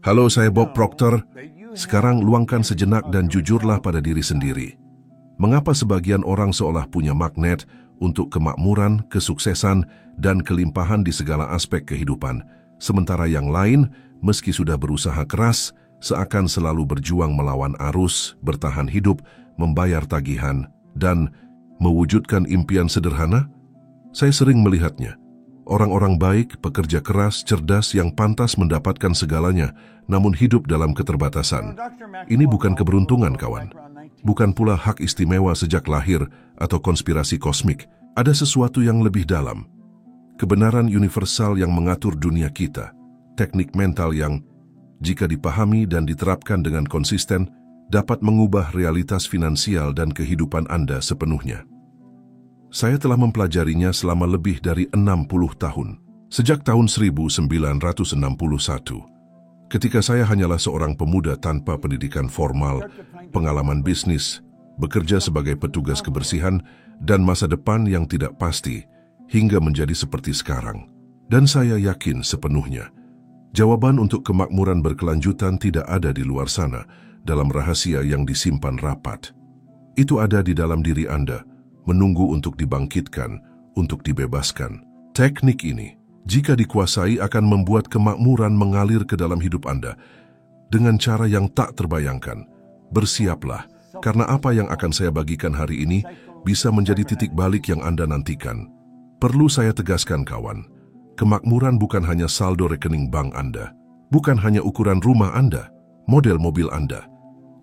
Halo, saya Bob Proctor. Sekarang luangkan sejenak dan jujurlah pada diri sendiri. Mengapa sebagian orang seolah punya magnet untuk kemakmuran, kesuksesan, dan kelimpahan di segala aspek kehidupan, sementara yang lain, meski sudah berusaha keras, seakan selalu berjuang melawan arus, bertahan hidup, membayar tagihan, dan mewujudkan impian sederhana? Saya sering melihatnya. Orang-orang baik, pekerja keras, cerdas yang pantas mendapatkan segalanya, namun hidup dalam keterbatasan. Ini bukan keberuntungan, kawan. Bukan pula hak istimewa sejak lahir atau konspirasi kosmik. Ada sesuatu yang lebih dalam. Kebenaran universal yang mengatur dunia kita. Teknik mental yang, jika dipahami dan diterapkan dengan konsisten, dapat mengubah realitas finansial dan kehidupan Anda sepenuhnya. Saya telah mempelajarinya selama lebih dari 60 tahun. Sejak tahun 1961, ketika saya hanyalah seorang pemuda tanpa pendidikan formal, pengalaman bisnis, bekerja sebagai petugas kebersihan, dan masa depan yang tidak pasti, hingga menjadi seperti sekarang. Dan saya yakin sepenuhnya, jawaban untuk kemakmuran berkelanjutan tidak ada di luar sana, dalam rahasia yang disimpan rapat. Itu ada di dalam diri Anda, menunggu untuk dibangkitkan, untuk dibebaskan. Teknik ini, jika dikuasai, akan membuat kemakmuran mengalir ke dalam hidup Anda dengan cara yang tak terbayangkan. Bersiaplah, karena apa yang akan saya bagikan hari ini bisa menjadi titik balik yang Anda nantikan. Perlu saya tegaskan, kawan, kemakmuran bukan hanya saldo rekening bank Anda, bukan hanya ukuran rumah Anda, model mobil Anda,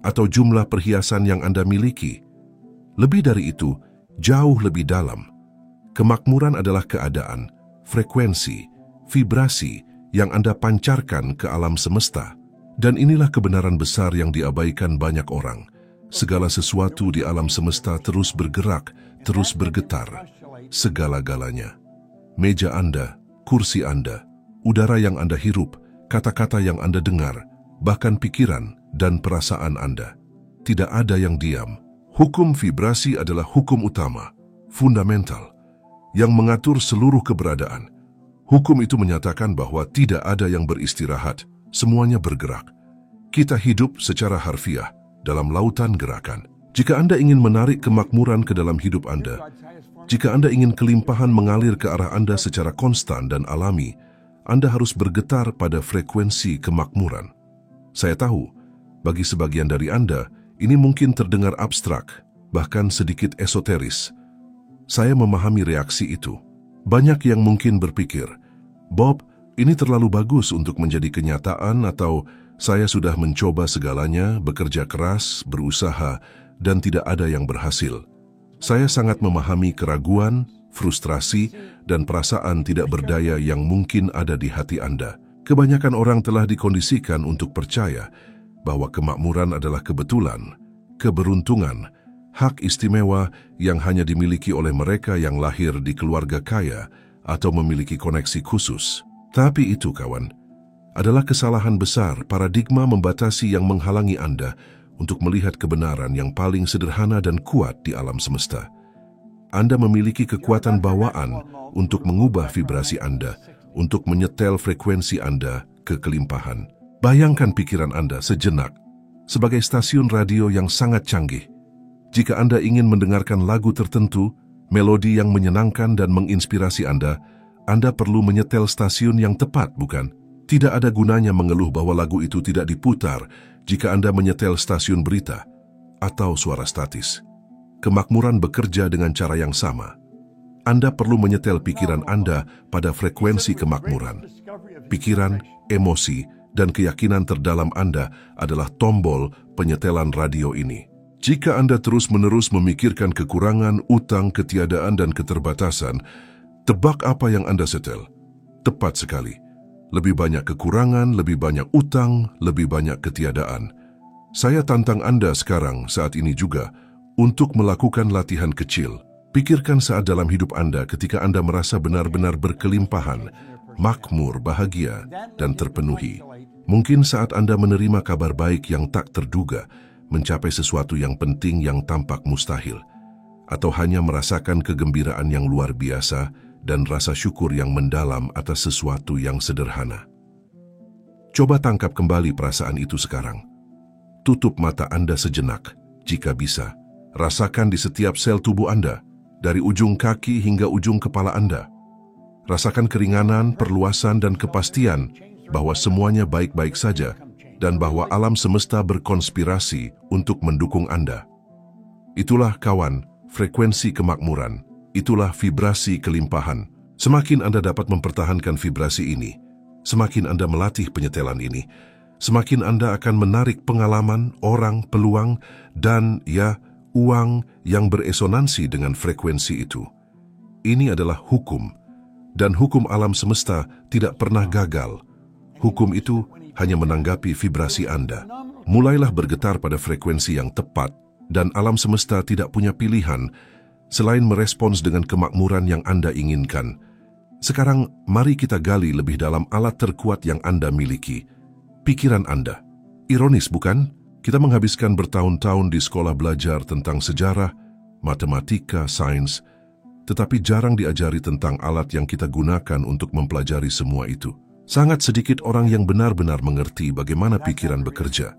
atau jumlah perhiasan yang Anda miliki. Lebih dari itu, jauh lebih dalam. Kemakmuran adalah keadaan, frekuensi, vibrasi yang Anda pancarkan ke alam semesta. Dan inilah kebenaran besar yang diabaikan banyak orang. Segala sesuatu di alam semesta terus bergerak, terus bergetar. Segala-galanya. Meja Anda, kursi Anda, udara yang Anda hirup, kata-kata yang Anda dengar, bahkan pikiran dan perasaan Anda. Tidak ada yang diam. Hukum vibrasi adalah hukum utama, fundamental, yang mengatur seluruh keberadaan. Hukum itu menyatakan bahwa tidak ada yang beristirahat, semuanya bergerak. Kita hidup secara harfiah dalam lautan gerakan. Jika Anda ingin menarik kemakmuran ke dalam hidup Anda, jika Anda ingin kelimpahan mengalir ke arah Anda secara konstan dan alami, Anda harus bergetar pada frekuensi kemakmuran. Saya tahu, bagi sebagian dari Anda, ini mungkin terdengar abstrak, bahkan sedikit esoteris. Saya memahami reaksi itu. Banyak yang mungkin berpikir, Bob, ini terlalu bagus untuk menjadi kenyataan, atau saya sudah mencoba segalanya, bekerja keras, berusaha, dan tidak ada yang berhasil. Saya sangat memahami keraguan, frustrasi, dan perasaan tidak berdaya yang mungkin ada di hati Anda. Kebanyakan orang telah dikondisikan untuk percaya bahwa kemakmuran adalah kebetulan, keberuntungan, hak istimewa yang hanya dimiliki oleh mereka yang lahir di keluarga kaya atau memiliki koneksi khusus. Tapi itu, kawan, adalah kesalahan besar. Paradigma membatasi yang menghalangi Anda untuk melihat kebenaran yang paling sederhana dan kuat di alam semesta. Anda memiliki kekuatan bawaan untuk mengubah vibrasi Anda, untuk menyetel frekuensi Anda ke kelimpahan. Bayangkan pikiran Anda sejenak sebagai stasiun radio yang sangat canggih. Jika Anda ingin mendengarkan lagu tertentu, melodi yang menyenangkan dan menginspirasi Anda perlu menyetel stasiun yang tepat, bukan? Tidak ada gunanya mengeluh bahwa lagu itu tidak diputar jika Anda menyetel stasiun berita atau suara statis. Kemakmuran bekerja dengan cara yang sama. Anda perlu menyetel pikiran Anda pada frekuensi kemakmuran. Pikiran, emosi, dan keyakinan terdalam Anda adalah tombol penyetelan radio ini. Jika Anda terus-menerus memikirkan kekurangan, utang, ketiadaan, dan keterbatasan, tebak apa yang Anda setel? Tepat sekali. Lebih banyak kekurangan, lebih banyak utang, lebih banyak ketiadaan. Saya tantang Anda sekarang, saat ini juga, untuk melakukan latihan kecil. Pikirkan saat dalam hidup Anda ketika Anda merasa benar-benar berkelimpahan, makmur, bahagia, dan terpenuhi. Mungkin saat Anda menerima kabar baik yang tak terduga, mencapai sesuatu yang penting yang tampak mustahil, atau hanya merasakan kegembiraan yang luar biasa dan rasa syukur yang mendalam atas sesuatu yang sederhana. Coba tangkap kembali perasaan itu sekarang. Tutup mata Anda sejenak, jika bisa. Rasakan di setiap sel tubuh Anda, dari ujung kaki hingga ujung kepala Anda. Rasakan keringanan, perluasan, dan kepastian bahwa semuanya baik-baik saja dan bahwa alam semesta berkonspirasi untuk mendukung Anda. Itulah kawan, frekuensi kemakmuran. Itulah vibrasi kelimpahan. Semakin Anda dapat mempertahankan vibrasi ini, semakin Anda melatih penyetelan ini, semakin Anda akan menarik pengalaman, orang, peluang, dan uang yang beresonansi dengan frekuensi itu. Ini adalah hukum, dan hukum alam semesta tidak pernah gagal. Hukum itu hanya menanggapi vibrasi Anda. Mulailah bergetar pada frekuensi yang tepat, dan alam semesta tidak punya pilihan selain merespons dengan kemakmuran yang Anda inginkan. Sekarang, mari kita gali lebih dalam alat terkuat yang Anda miliki, pikiran Anda. Ironis, bukan? Kita menghabiskan bertahun-tahun di sekolah belajar tentang sejarah, matematika, sains, tetapi jarang diajari tentang alat yang kita gunakan untuk mempelajari semua itu. Sangat sedikit orang yang benar-benar mengerti bagaimana pikiran bekerja.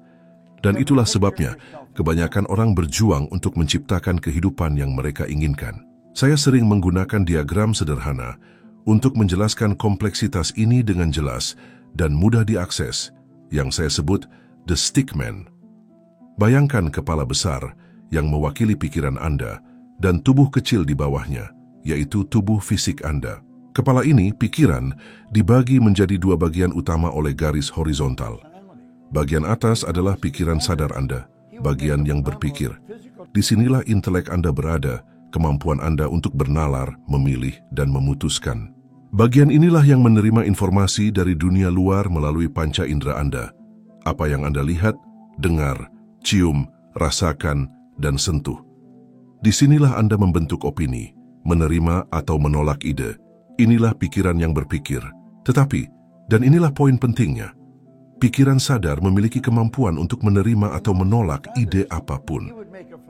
Dan itulah sebabnya, kebanyakan orang berjuang untuk menciptakan kehidupan yang mereka inginkan. Saya sering menggunakan diagram sederhana untuk menjelaskan kompleksitas ini dengan jelas dan mudah diakses, yang saya sebut The Stickman. Bayangkan kepala besar yang mewakili pikiran Anda dan tubuh kecil di bawahnya, yaitu tubuh fisik Anda. Kepala ini, pikiran, dibagi menjadi dua bagian utama oleh garis horizontal. Bagian atas adalah pikiran sadar Anda, bagian yang berpikir. Disinilah intelek Anda berada, kemampuan Anda untuk bernalar, memilih, dan memutuskan. Bagian inilah yang menerima informasi dari dunia luar melalui panca indera Anda. Apa yang Anda lihat, dengar, cium, rasakan, dan sentuh. Disinilah Anda membentuk opini, menerima atau menolak ide. Inilah pikiran yang berpikir. Tetapi, dan inilah poin pentingnya, pikiran sadar memiliki kemampuan untuk menerima atau menolak ide apapun.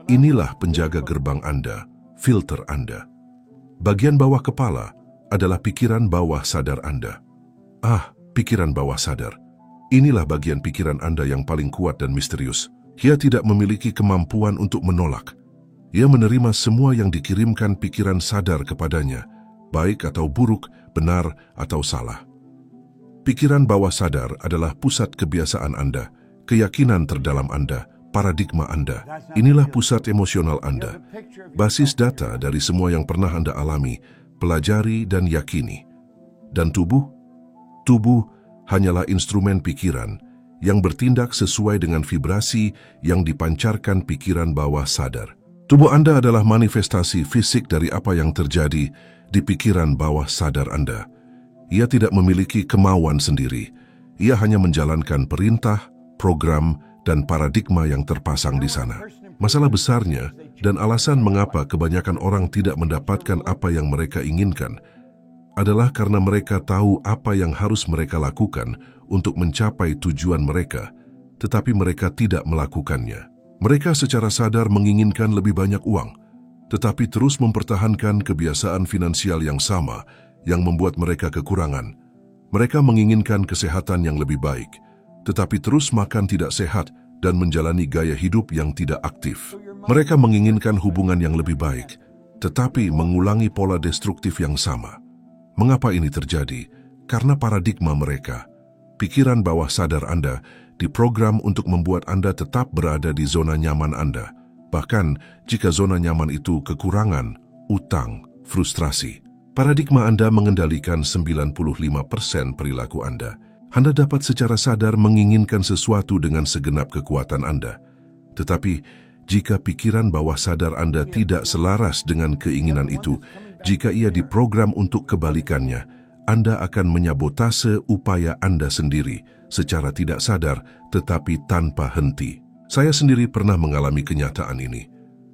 Inilah penjaga gerbang Anda, filter Anda. Bagian bawah kepala adalah pikiran bawah sadar Anda. Pikiran bawah sadar. Inilah bagian pikiran Anda yang paling kuat dan misterius. Ia tidak memiliki kemampuan untuk menolak. Ia menerima semua yang dikirimkan pikiran sadar kepadanya, baik atau buruk, benar atau salah. Pikiran bawah sadar adalah pusat kebiasaan Anda, keyakinan terdalam Anda, paradigma Anda. Inilah pusat emosional Anda, basis data dari semua yang pernah Anda alami, pelajari dan yakini. Dan tubuh? Tubuh hanyalah instrumen pikiran yang bertindak sesuai dengan vibrasi yang dipancarkan pikiran bawah sadar. Tubuh Anda adalah manifestasi fisik dari apa yang terjadi di pikiran bawah sadar Anda. Ia tidak memiliki kemauan sendiri. Ia hanya menjalankan perintah, program, dan paradigma yang terpasang di sana. Masalah besarnya dan alasan mengapa kebanyakan orang tidak mendapatkan apa yang mereka inginkan adalah karena mereka tahu apa yang harus mereka lakukan untuk mencapai tujuan mereka, tetapi mereka tidak melakukannya. Mereka secara sadar menginginkan lebih banyak uang, tetapi terus mempertahankan kebiasaan finansial yang sama yang membuat mereka kekurangan. Mereka menginginkan kesehatan yang lebih baik, tetapi terus makan tidak sehat dan menjalani gaya hidup yang tidak aktif. Mereka menginginkan hubungan yang lebih baik, tetapi mengulangi pola destruktif yang sama. Mengapa ini terjadi? Karena paradigma mereka. Pikiran bawah sadar Anda diprogram untuk membuat Anda tetap berada di zona nyaman Anda. Bahkan jika zona nyaman itu kekurangan, utang, frustrasi. Paradigma Anda mengendalikan 95% perilaku Anda. Anda dapat secara sadar menginginkan sesuatu dengan segenap kekuatan Anda. Tetapi, jika pikiran bawah sadar Anda tidak selaras dengan keinginan itu, jika ia diprogram untuk kebalikannya, Anda akan menyabotase upaya Anda sendiri secara tidak sadar tetapi tanpa henti. Saya sendiri pernah mengalami kenyataan ini.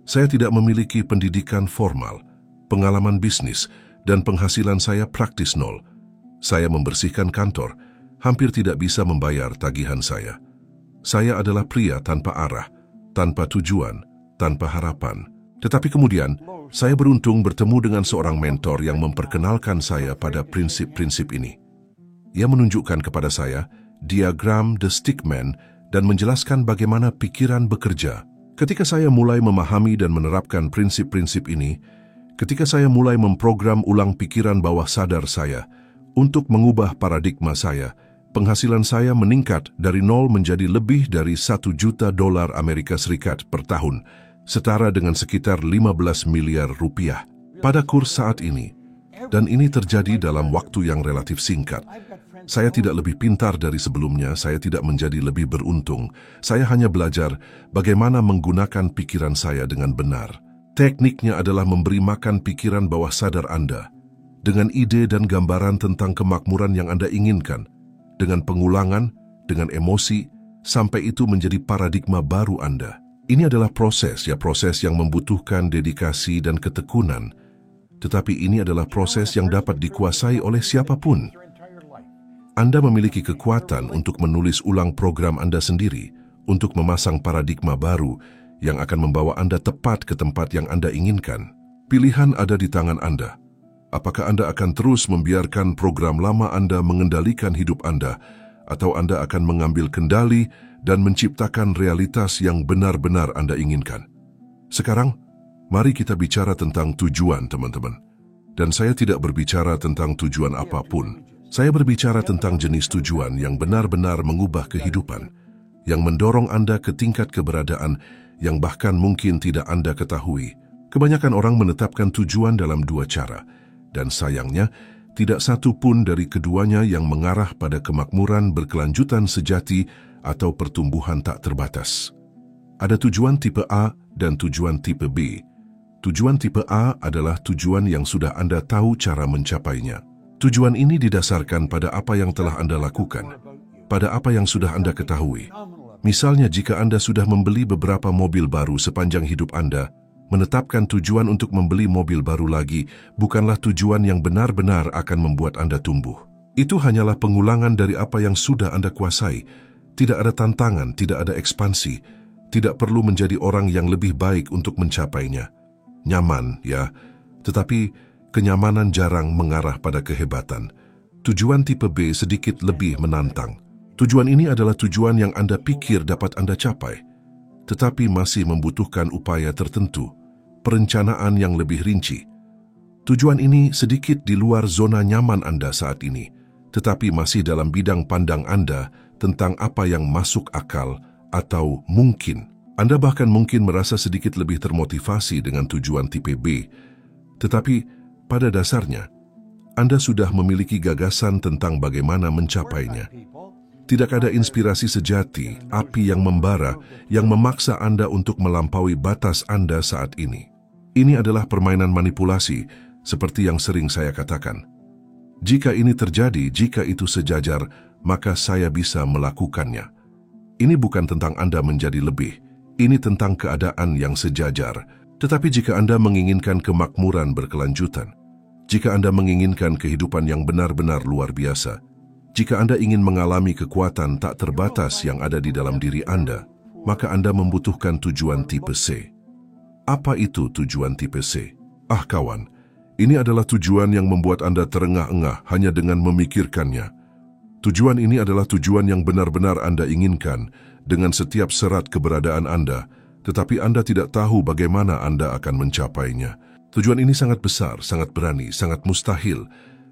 Saya tidak memiliki pendidikan formal, pengalaman bisnis, dan penghasilan saya praktis nol. Saya membersihkan kantor, hampir tidak bisa membayar tagihan saya. Saya adalah pria tanpa arah, tanpa tujuan, tanpa harapan. Tetapi kemudian, saya beruntung bertemu dengan seorang mentor yang memperkenalkan saya pada prinsip-prinsip ini. Ia menunjukkan kepada saya diagram The Stick Man, dan menjelaskan bagaimana pikiran bekerja. Ketika saya mulai memahami dan menerapkan prinsip-prinsip ini, ketika saya mulai memprogram ulang pikiran bawah sadar saya untuk mengubah paradigma saya, penghasilan saya meningkat dari nol menjadi lebih dari $1 juta Amerika Serikat per tahun, setara dengan sekitar 15 miliar rupiah pada kurs saat ini. Dan ini terjadi dalam waktu yang relatif singkat. Saya tidak lebih pintar dari sebelumnya, saya tidak menjadi lebih beruntung. Saya hanya belajar bagaimana menggunakan pikiran saya dengan benar. Tekniknya adalah memberi makan pikiran bawah sadar Anda dengan ide dan gambaran tentang kemakmuran yang Anda inginkan, dengan pengulangan, dengan emosi, sampai itu menjadi paradigma baru Anda. Ini adalah proses yang membutuhkan dedikasi dan ketekunan, tetapi ini adalah proses yang dapat dikuasai oleh siapapun. Anda memiliki kekuatan untuk menulis ulang program Anda sendiri, untuk memasang paradigma baru yang akan membawa Anda tepat ke tempat yang Anda inginkan. Pilihan ada di tangan Anda. Apakah Anda akan terus membiarkan program lama Anda mengendalikan hidup Anda, atau Anda akan mengambil kendali dan menciptakan realitas yang benar-benar Anda inginkan? Sekarang, mari kita bicara tentang tujuan, teman-teman. Dan saya tidak berbicara tentang tujuan apapun. Saya berbicara tentang jenis tujuan yang benar-benar mengubah kehidupan, yang mendorong Anda ke tingkat keberadaan yang bahkan mungkin tidak Anda ketahui. Kebanyakan orang menetapkan tujuan dalam dua cara, dan sayangnya, tidak satu pun dari keduanya yang mengarah pada kemakmuran berkelanjutan sejati atau pertumbuhan tak terbatas. Ada tujuan tipe A dan tujuan tipe B. Tujuan tipe A adalah tujuan yang sudah Anda tahu cara mencapainya. Tujuan ini didasarkan pada apa yang telah Anda lakukan, pada apa yang sudah Anda ketahui. Misalnya, jika Anda sudah membeli beberapa mobil baru sepanjang hidup Anda, menetapkan tujuan untuk membeli mobil baru lagi bukanlah tujuan yang benar-benar akan membuat Anda tumbuh. Itu hanyalah pengulangan dari apa yang sudah Anda kuasai. Tidak ada tantangan, tidak ada ekspansi, tidak perlu menjadi orang yang lebih baik untuk mencapainya. Nyaman, ya, tetapi kenyamanan jarang mengarah pada kehebatan. Tujuan tipe B sedikit lebih menantang. Tujuan ini adalah tujuan yang Anda pikir dapat Anda capai, tetapi masih membutuhkan upaya tertentu, perencanaan yang lebih rinci. Tujuan ini sedikit di luar zona nyaman Anda saat ini, tetapi masih dalam bidang pandang Anda tentang apa yang masuk akal atau mungkin. Anda bahkan mungkin merasa sedikit lebih termotivasi dengan tujuan tipe B, tetapi pada dasarnya, Anda sudah memiliki gagasan tentang bagaimana mencapainya. Tidak ada inspirasi sejati, api yang membara, yang memaksa Anda untuk melampaui batas Anda saat ini. Ini adalah permainan manipulasi, seperti yang sering saya katakan. Jika ini terjadi, jika itu sejajar, maka saya bisa melakukannya. Ini bukan tentang Anda menjadi lebih, ini tentang keadaan yang sejajar. Tetapi jika Anda menginginkan kemakmuran berkelanjutan, jika Anda menginginkan kehidupan yang benar-benar luar biasa, jika Anda ingin mengalami kekuatan tak terbatas yang ada di dalam diri Anda, maka Anda membutuhkan tujuan tipe C. Apa itu tujuan tipe C? Ah kawan, ini adalah tujuan yang membuat Anda terengah-engah hanya dengan memikirkannya. Tujuan ini adalah tujuan yang benar-benar Anda inginkan dengan setiap serat keberadaan Anda, tetapi Anda tidak tahu bagaimana Anda akan mencapainya. Tujuan ini sangat besar, sangat berani, sangat mustahil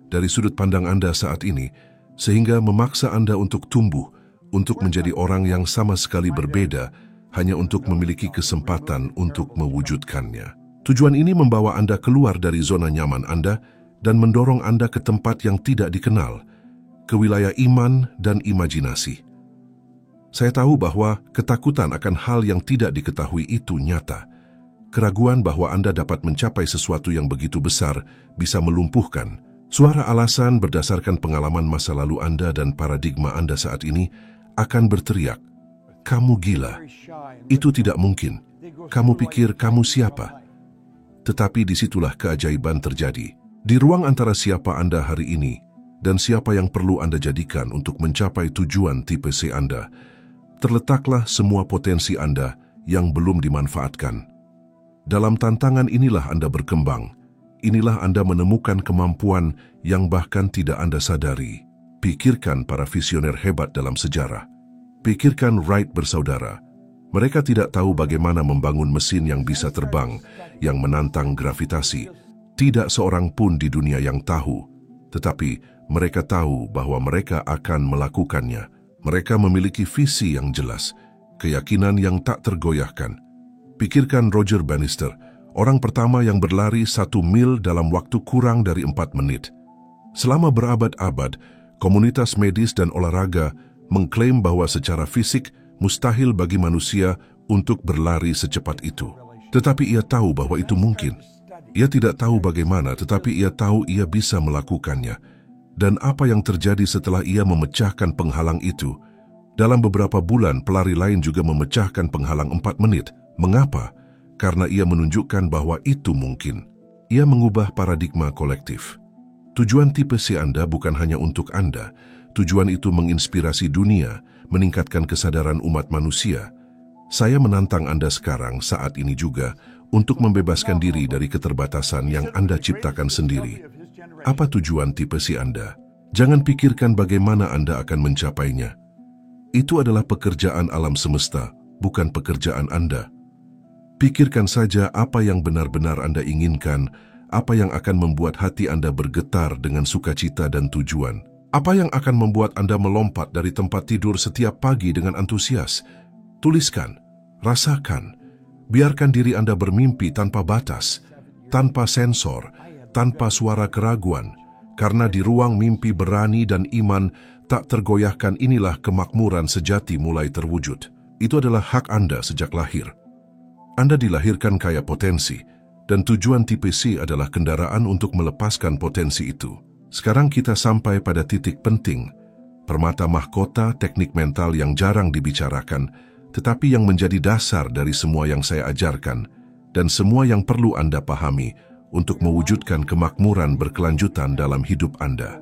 dari sudut pandang Anda saat ini, sehingga memaksa Anda untuk tumbuh, untuk menjadi orang yang sama sekali berbeda, hanya untuk memiliki kesempatan untuk mewujudkannya. Tujuan ini membawa Anda keluar dari zona nyaman Anda dan mendorong Anda ke tempat yang tidak dikenal, ke wilayah iman dan imajinasi. Saya tahu bahwa ketakutan akan hal yang tidak diketahui itu nyata. Keraguan bahwa Anda dapat mencapai sesuatu yang begitu besar bisa melumpuhkan. Suara alasan berdasarkan pengalaman masa lalu Anda dan paradigma Anda saat ini akan berteriak, "Kamu gila. Itu tidak mungkin. Kamu pikir kamu siapa?" Tetapi disitulah keajaiban terjadi. Di ruang antara siapa Anda hari ini dan siapa yang perlu Anda jadikan untuk mencapai tujuan tipe C Anda, terletaklah semua potensi Anda yang belum dimanfaatkan. Dalam tantangan inilah Anda berkembang. Inilah Anda menemukan kemampuan yang bahkan tidak Anda sadari. Pikirkan para visioner hebat dalam sejarah. Pikirkan Wright bersaudara. Mereka tidak tahu bagaimana membangun mesin yang bisa terbang, yang menantang gravitasi. Tidak seorang pun di dunia yang tahu, tetapi mereka tahu bahwa mereka akan melakukannya. Mereka memiliki visi yang jelas, keyakinan yang tak tergoyahkan. Pikirkan Roger Bannister, orang pertama yang berlari 1 mil dalam waktu kurang dari 4 menit. Selama berabad-abad, komunitas medis dan olahraga mengklaim bahwa secara fisik mustahil bagi manusia untuk berlari secepat itu. Tetapi ia tahu bahwa itu mungkin. Ia tidak tahu bagaimana, tetapi ia tahu ia bisa melakukannya. Dan apa yang terjadi setelah ia memecahkan penghalang itu? Dalam beberapa bulan, pelari lain juga memecahkan penghalang 4 menit. Mengapa? Karena ia menunjukkan bahwa itu mungkin. Ia mengubah paradigma kolektif. Tujuan tipe C Anda bukan hanya untuk Anda. Tujuan itu menginspirasi dunia, meningkatkan kesadaran umat manusia. Saya menantang Anda sekarang, saat ini juga, untuk membebaskan diri dari keterbatasan yang Anda ciptakan sendiri. Apa tujuan tipe C Anda? Jangan pikirkan bagaimana Anda akan mencapainya. Itu adalah pekerjaan alam semesta, bukan pekerjaan Anda. Pikirkan saja apa yang benar-benar Anda inginkan, apa yang akan membuat hati Anda bergetar dengan sukacita dan tujuan. Apa yang akan membuat Anda melompat dari tempat tidur setiap pagi dengan antusias? Tuliskan, rasakan, biarkan diri Anda bermimpi tanpa batas, tanpa sensor, tanpa suara keraguan, karena di ruang mimpi berani dan iman tak tergoyahkan inilah kemakmuran sejati mulai terwujud. Itu adalah hak Anda sejak lahir. Anda dilahirkan kaya potensi, dan tujuan tipe C adalah kendaraan untuk melepaskan potensi itu. Sekarang kita sampai pada titik penting, permata mahkota teknik mental yang jarang dibicarakan, tetapi yang menjadi dasar dari semua yang saya ajarkan, dan semua yang perlu Anda pahami untuk mewujudkan kemakmuran berkelanjutan dalam hidup Anda.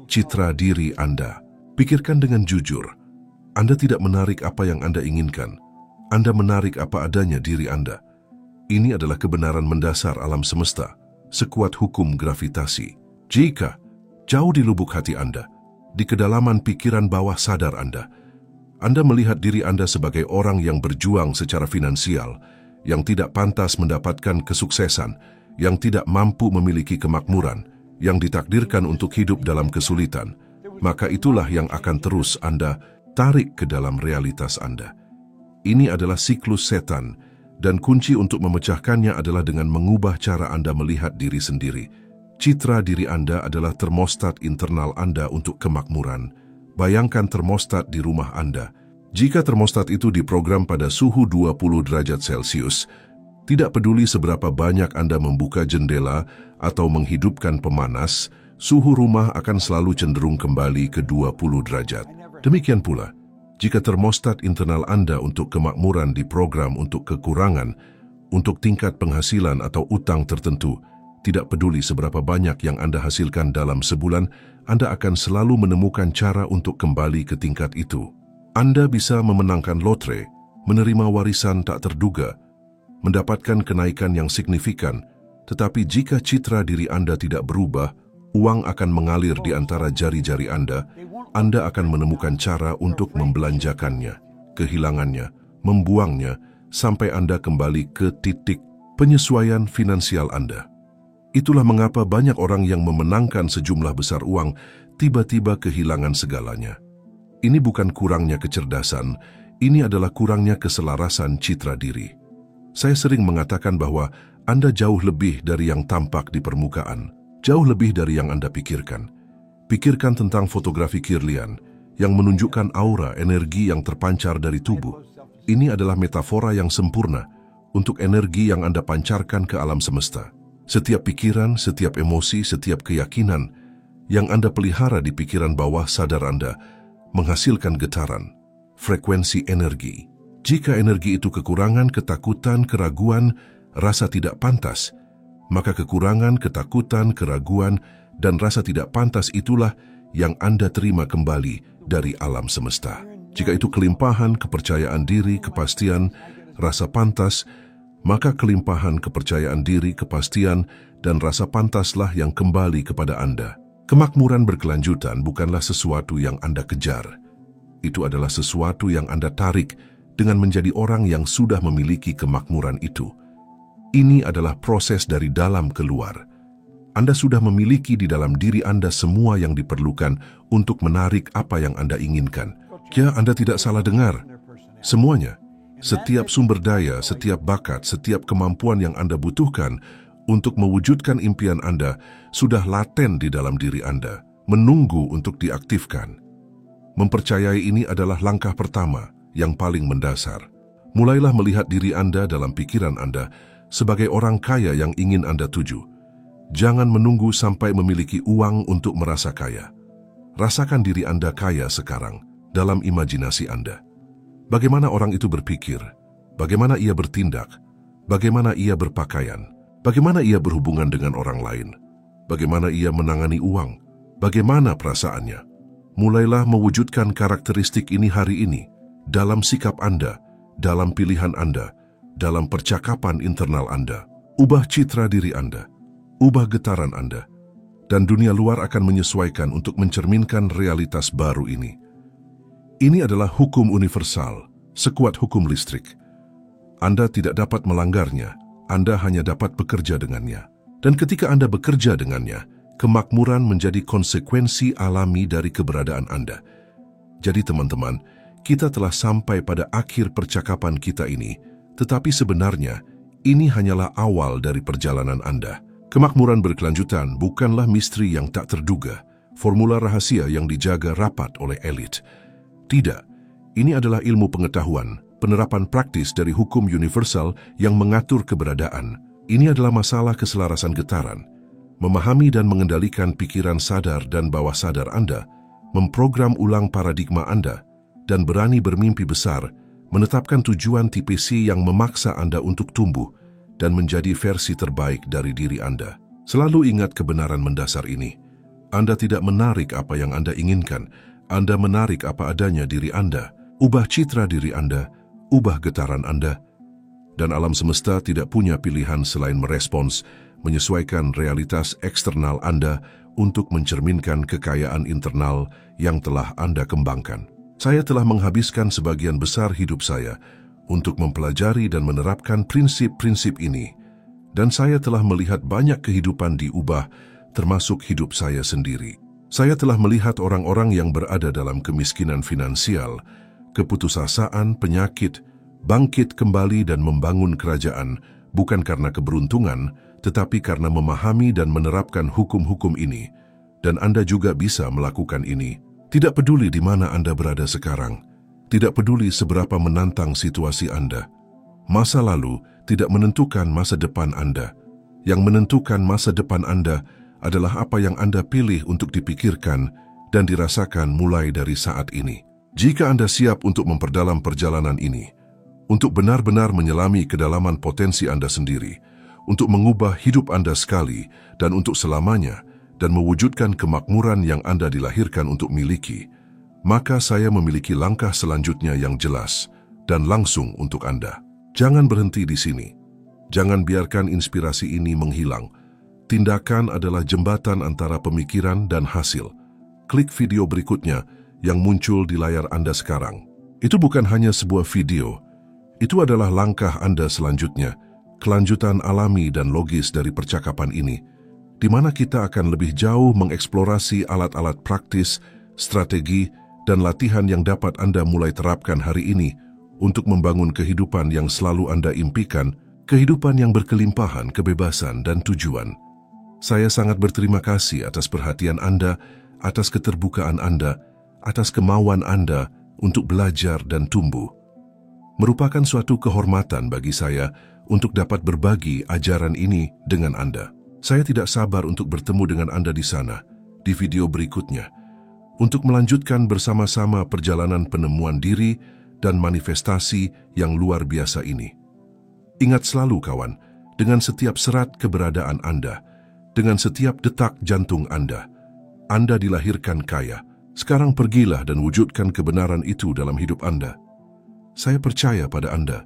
Citra diri Anda. Pikirkan dengan jujur. Anda tidak menarik apa yang Anda inginkan. Anda menarik apa adanya diri Anda. Ini adalah kebenaran mendasar alam semesta, sekuat hukum gravitasi. Jika jauh di lubuk hati Anda, di kedalaman pikiran bawah sadar Anda melihat diri Anda sebagai orang yang berjuang secara finansial, yang tidak pantas mendapatkan kesuksesan, yang tidak mampu memiliki kemakmuran, yang ditakdirkan untuk hidup dalam kesulitan, maka itulah yang akan terus Anda tarik ke dalam realitas Anda. Ini adalah siklus setan, dan kunci untuk memecahkannya adalah dengan mengubah cara Anda melihat diri sendiri. Citra diri Anda adalah termostat internal Anda untuk kemakmuran. Bayangkan termostat di rumah Anda. Jika termostat itu diprogram pada suhu 20 derajat Celcius, tidak peduli seberapa banyak Anda membuka jendela atau menghidupkan pemanas, suhu rumah akan selalu cenderung kembali ke 20 derajat. Demikian pula, jika termostat internal Anda untuk kemakmuran diprogram untuk kekurangan, untuk tingkat penghasilan atau utang tertentu, tidak peduli seberapa banyak yang Anda hasilkan dalam sebulan, Anda akan selalu menemukan cara untuk kembali ke tingkat itu. Anda bisa memenangkan lotre, menerima warisan tak terduga, mendapatkan kenaikan yang signifikan, tetapi jika citra diri Anda tidak berubah, uang akan mengalir di antara jari-jari Anda akan menemukan cara untuk membelanjakannya, kehilangannya, membuangnya, sampai Anda kembali ke titik penyesuaian finansial Anda. Itulah mengapa banyak orang yang memenangkan sejumlah besar uang tiba-tiba kehilangan segalanya. Ini bukan kurangnya kecerdasan, ini adalah kurangnya keselarasan citra diri. Saya sering mengatakan bahwa Anda jauh lebih dari yang tampak di permukaan, jauh lebih dari yang Anda pikirkan. Pikirkan tentang fotografi Kirlian yang menunjukkan aura energi yang terpancar dari tubuh. Ini adalah metafora yang sempurna untuk energi yang Anda pancarkan ke alam semesta. Setiap pikiran, setiap emosi, setiap keyakinan yang Anda pelihara di pikiran bawah sadar Anda menghasilkan getaran, frekuensi energi. Jika energi itu kekurangan, ketakutan, keraguan, rasa tidak pantas, maka kekurangan, ketakutan, keraguan, dan rasa tidak pantas itulah yang Anda terima kembali dari alam semesta. Jika itu kelimpahan, kepercayaan diri, kepastian, rasa pantas, maka kelimpahan kepercayaan diri, kepastian, dan rasa pantaslah yang kembali kepada Anda. Kemakmuran berkelanjutan bukanlah sesuatu yang Anda kejar. Itu adalah sesuatu yang Anda tarik dengan menjadi orang yang sudah memiliki kemakmuran itu. Ini adalah proses dari dalam keluar. Anda sudah memiliki di dalam diri Anda semua yang diperlukan untuk menarik apa yang Anda inginkan. Ya, Anda tidak salah dengar. Semuanya, setiap sumber daya, setiap bakat, setiap kemampuan yang Anda butuhkan untuk mewujudkan impian Anda sudah laten di dalam diri Anda, menunggu untuk diaktifkan. Mempercayai ini adalah langkah pertama yang paling mendasar. Mulailah melihat diri Anda dalam pikiran Anda sebagai orang kaya yang ingin Anda tuju. Jangan menunggu sampai memiliki uang untuk merasa kaya. Rasakan diri Anda kaya sekarang dalam imajinasi Anda. Bagaimana orang itu berpikir, bagaimana ia bertindak, bagaimana ia berpakaian, bagaimana ia berhubungan dengan orang lain, bagaimana ia menangani uang, bagaimana perasaannya. Mulailah mewujudkan karakteristik ini hari ini, dalam sikap Anda, dalam pilihan Anda, dalam percakapan internal Anda. Ubah citra diri Anda, ubah getaran Anda, dan dunia luar akan menyesuaikan untuk mencerminkan realitas baru ini. Ini adalah hukum universal, sekuat hukum listrik. Anda tidak dapat melanggarnya, Anda hanya dapat bekerja dengannya. Dan ketika Anda bekerja dengannya, kemakmuran menjadi konsekuensi alami dari keberadaan Anda. Jadi teman-teman, kita telah sampai pada akhir percakapan kita ini, tetapi sebenarnya ini hanyalah awal dari perjalanan Anda. Kemakmuran berkelanjutan bukanlah misteri yang tak terduga, formula rahasia yang dijaga rapat oleh elit. Tidak, ini adalah ilmu pengetahuan, penerapan praktis dari hukum universal yang mengatur keberadaan. Ini adalah masalah keselarasan getaran. Memahami dan mengendalikan pikiran sadar dan bawah sadar Anda, memprogram ulang paradigma Anda, dan berani bermimpi besar, menetapkan tujuan TPC yang memaksa Anda untuk tumbuh dan menjadi versi terbaik dari diri Anda. Selalu ingat kebenaran mendasar ini. Anda tidak menarik apa yang Anda inginkan, Anda menarik apa adanya diri Anda. Ubah citra diri Anda, ubah getaran Anda. Dan alam semesta tidak punya pilihan selain merespons, menyesuaikan realitas eksternal Anda untuk mencerminkan kekayaan internal yang telah Anda kembangkan. Saya telah menghabiskan sebagian besar hidup saya untuk mempelajari dan menerapkan prinsip-prinsip ini, dan saya telah melihat banyak kehidupan diubah, termasuk hidup saya sendiri. Saya telah melihat orang-orang yang berada dalam kemiskinan finansial, keputusasaan, penyakit, bangkit kembali dan membangun kerajaan, bukan karena keberuntungan, tetapi karena memahami dan menerapkan hukum-hukum ini. Dan Anda juga bisa melakukan ini. Tidak peduli di mana Anda berada sekarang, tidak peduli seberapa menantang situasi Anda. Masa lalu tidak menentukan masa depan Anda. Yang menentukan masa depan Anda adalah apa yang Anda pilih untuk dipikirkan dan dirasakan mulai dari saat ini. Jika Anda siap untuk memperdalam perjalanan ini, untuk benar-benar menyelami kedalaman potensi Anda sendiri, untuk mengubah hidup Anda sekali dan untuk selamanya, dan mewujudkan kemakmuran yang Anda dilahirkan untuk miliki, maka saya memiliki langkah selanjutnya yang jelas dan langsung untuk Anda. Jangan berhenti di sini. Jangan biarkan inspirasi ini menghilang. Tindakan adalah jembatan antara pemikiran dan hasil. Klik video berikutnya yang muncul di layar Anda sekarang. Itu bukan hanya sebuah video. Itu adalah langkah Anda selanjutnya, kelanjutan alami dan logis dari percakapan ini, di mana kita akan lebih jauh mengeksplorasi alat-alat praktis, strategi, dan latihan yang dapat Anda mulai terapkan hari ini untuk membangun kehidupan yang selalu Anda impikan, kehidupan yang berkelimpahan, kebebasan, dan tujuan. Saya sangat berterima kasih atas perhatian Anda, atas keterbukaan Anda, atas kemauan Anda untuk belajar dan tumbuh. Merupakan suatu kehormatan bagi saya untuk dapat berbagi ajaran ini dengan Anda. Saya tidak sabar untuk bertemu dengan Anda di sana, di video berikutnya, untuk melanjutkan bersama-sama perjalanan penemuan diri dan manifestasi yang luar biasa ini. Ingat selalu kawan, dengan setiap serat keberadaan Anda, dengan setiap detak jantung Anda dilahirkan kaya. Sekarang pergilah dan wujudkan kebenaran itu dalam hidup Anda. Saya percaya pada Anda.